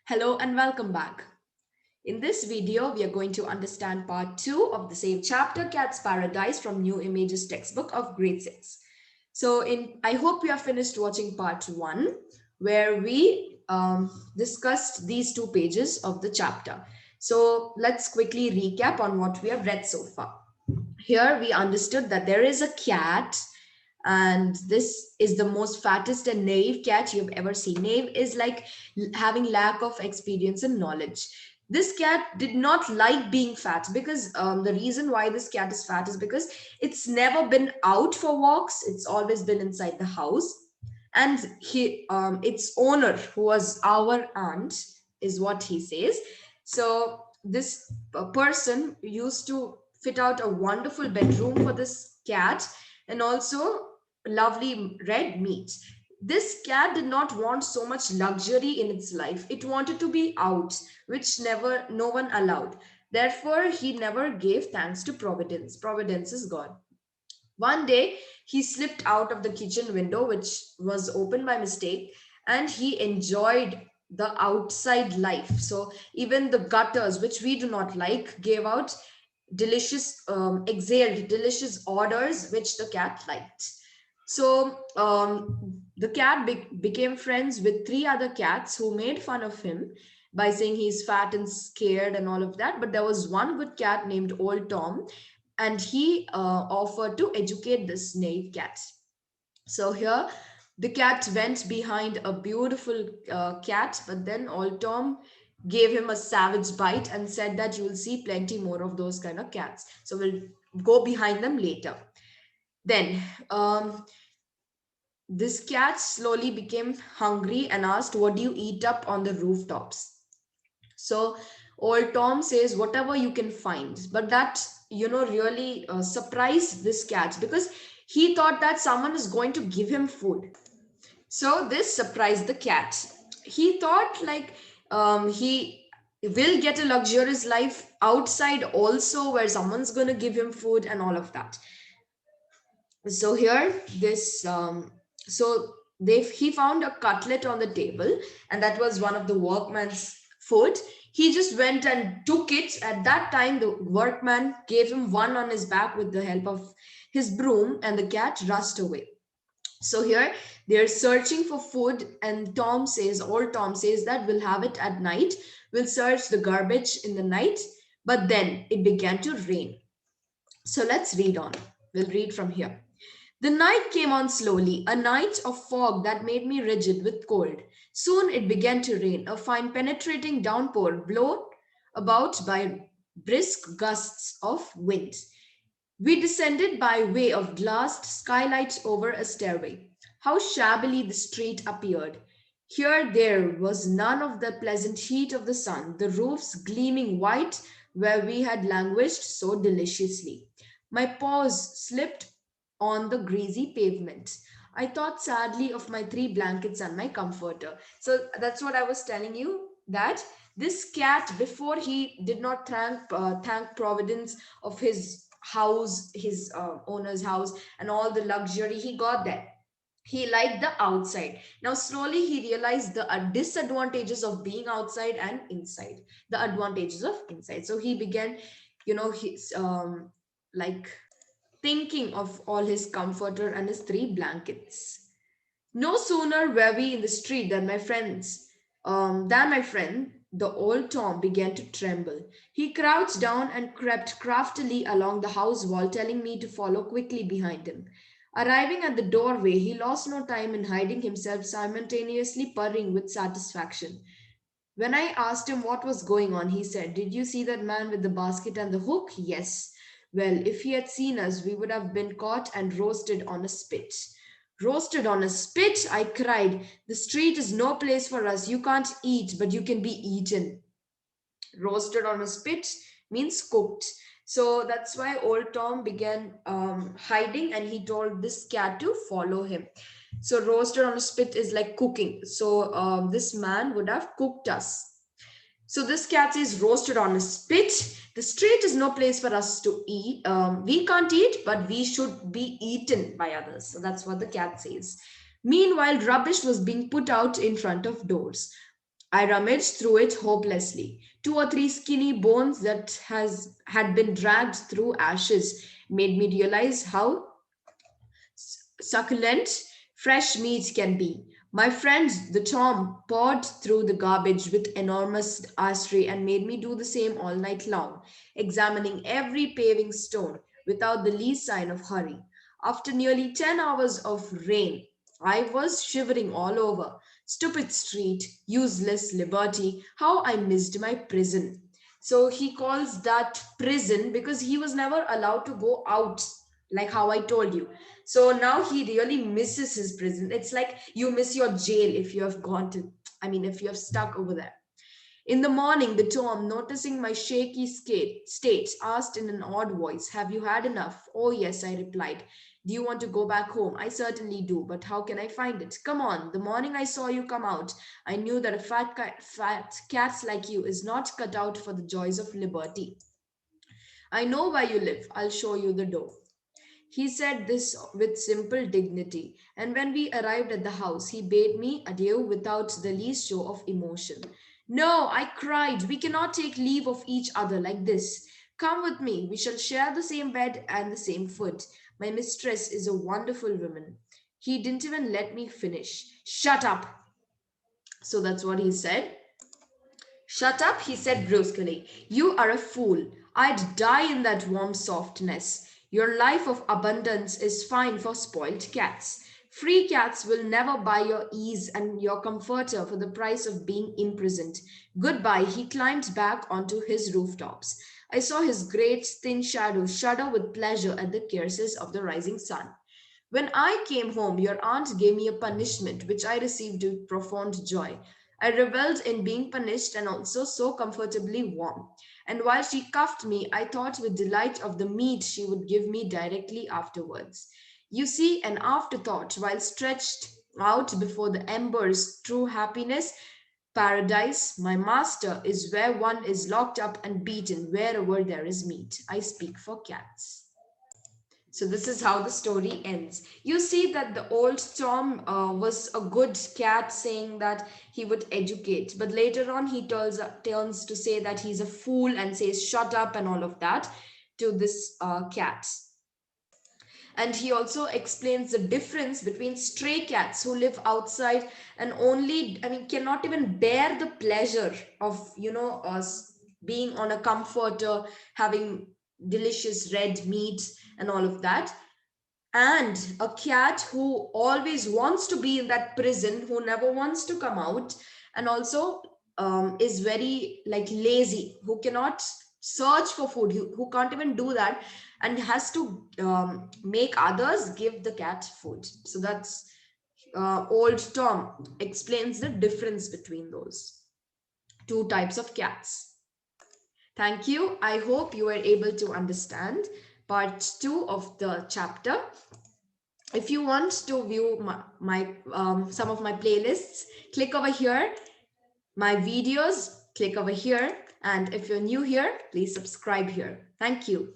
Hello and welcome back. In this video, we are going to understand part 2 of the same chapter, Cat's Paradise from New Images textbook of grade 6. I hope you have finished watching part 1 where we discussed these 2 pages of the chapter. So let's quickly recap on what we have read so far. Here we understood that there is a cat, and this is the most fattest and naive cat you've ever seen. Naive is like having lack of experience and knowledge. This cat did not like being fat because the reason why this cat is fat is because it's never been out for walks. It's always been inside the house. And its owner, who was our aunt, is what he says. So this person used to fit out a wonderful bedroom for this cat, and also lovely red meat. This cat did not want so much luxury in its life. It wanted to be out, which never no one allowed. Therefore, he never gave thanks to Providence. Providence is God. One day, he slipped out of the kitchen window, which was open by mistake, and he enjoyed the outside life. So, even the gutters, which we do not like, gave out exhaled delicious odors, which the cat liked. So, the cat became friends with 3 other cats who made fun of him by saying he's fat and scared and all of that. But there was one good cat named Old Tom, and he offered to educate this naive cat. So here, the cat went behind a beautiful cat, but then Old Tom gave him a savage bite and said that you will see plenty more of those kind of cats. So we'll go behind them later. Then this cat slowly became hungry and asked, "What do you eat up on the rooftops?" So Old Tom says, "Whatever you can find." But that, really surprised this cat because he thought that someone is going to give him food. So this surprised the cat. He thought like he will get a luxurious life outside also, where someone's going to give him food and all of that. So here this so they he found a cutlet on the table, and that was one of the workman's food. He just went and took it. At that time, the workman gave him one on his back with the help of his broom, and the cat rushed away. So here they're searching for food, and Old Tom says that we'll have it at night. We'll search the garbage in the night. But then it began to rain. So let's read on. We'll read from here. The night came on slowly, a night of fog that made me rigid with cold. Soon it began to rain, a fine penetrating downpour blown about by brisk gusts of wind. We descended by way of glassed skylight over a stairway. How shabbily the street appeared. Here there was none of the pleasant heat of the sun, the roofs gleaming white where we had languished so deliciously. My paws slipped on the greasy pavement. I thought sadly of my 3 blankets and my comforter. So that's what I was telling you, that this cat, before he did not thank Providence of his house, his owner's house, and all the luxury he got there. He liked the outside. Now, slowly, he realized the disadvantages of being outside and inside, the advantages of inside. So he began, his like thinking of all his comforter and his 3 blankets. No sooner were we in the street than my friend, the old Tom, began to tremble. He crouched down and crept craftily along the house wall, telling me to follow quickly behind him. Arriving at the doorway, he lost no time in hiding himself, simultaneously purring with satisfaction. When I asked him what was going on, he said, "Did you see that man with the basket and the hook?" "Yes." "Well, if he had seen us, we would have been caught and roasted on a spit." "Roasted on a spit?" I cried. "The street is no place for us. You can't eat, but you can be eaten." Roasted on a spit means cooked. So that's why old Tom began hiding, and he told this cat to follow him. So roasted on a spit is like cooking. So this man would have cooked us. So this cat is roasted on a spit. The street is no place for us to eat. We can't eat, but we should be eaten by others. So that's what the cat says. Meanwhile, rubbish was being put out in front of doors. I rummaged through it hopelessly. Two or three skinny bones that had been dragged through ashes made me realize how succulent fresh meat can be. My friend, the Tom, pawed through the garbage with enormous artistry and made me do the same all night long, examining every paving stone without the least sign of hurry. After nearly 10 hours of rain, I was shivering all over. Stupid street, useless liberty, how I missed my prison. So he calls that prison because he was never allowed to go out, like how I told you. So now he really misses his prison. It's like you miss your jail if you have gone to, I mean, if you have stuck over there. In the morning, the Tom, noticing my shaky state, asked in an odd voice, "Have you had enough?" "Oh, yes," I replied. "Do you want to go back home?" "I certainly do, but how can I find it?" "Come on. The morning I saw you come out, I knew that a fat cat like you is not cut out for the joys of liberty. I know where you live. I'll show you the door." He said this with simple dignity, and when we arrived at the house, he bade me adieu without the least show of emotion. "No," I cried, "we cannot take leave of each other like this. Come with me. We shall share the same bed and the same food. My mistress is a wonderful woman." He didn't even let me finish. "Shut up." So that's what he said. "Shut up," he said brusquely. "You are a fool. I'd die in that warm softness. Your life of abundance is fine for spoiled cats. Free cats will never buy your ease and your comforter for the price of being imprisoned. Goodbye." He climbed back onto his rooftops. I saw his great thin shadow shudder with pleasure at the caresses of the rising sun. "When I came home, your aunt gave me a punishment, which I received with profound joy. I revelled in being punished and also so comfortably warm. And while she cuffed me, I thought with delight of the meat she would give me directly afterwards. You see, an afterthought while stretched out before the embers, true happiness. Paradise, my master, is where one is locked up and beaten wherever there is meat. I speak for cats." So this is how the story ends. You see that the old Tom was a good cat, saying that he would educate, but later on he turns to say that he's a fool and says "shut up" and all of that to this cat. And he also explains the difference between stray cats who live outside and only, I mean, cannot even bear the pleasure of, us being on a comforter, having delicious red meat and all of that, and a cat who always wants to be in that prison, who never wants to come out, and also is very like lazy, who cannot search for food, who can't even do that, and has to make others give the cat food. So that's old Tom explains the difference between those two types of cats. Thank you. I hope you were able to understand part 2 of the chapter. If you want to view my some of my playlists, click over here. My videos, click over here. And if you're new here, please subscribe here. Thank you.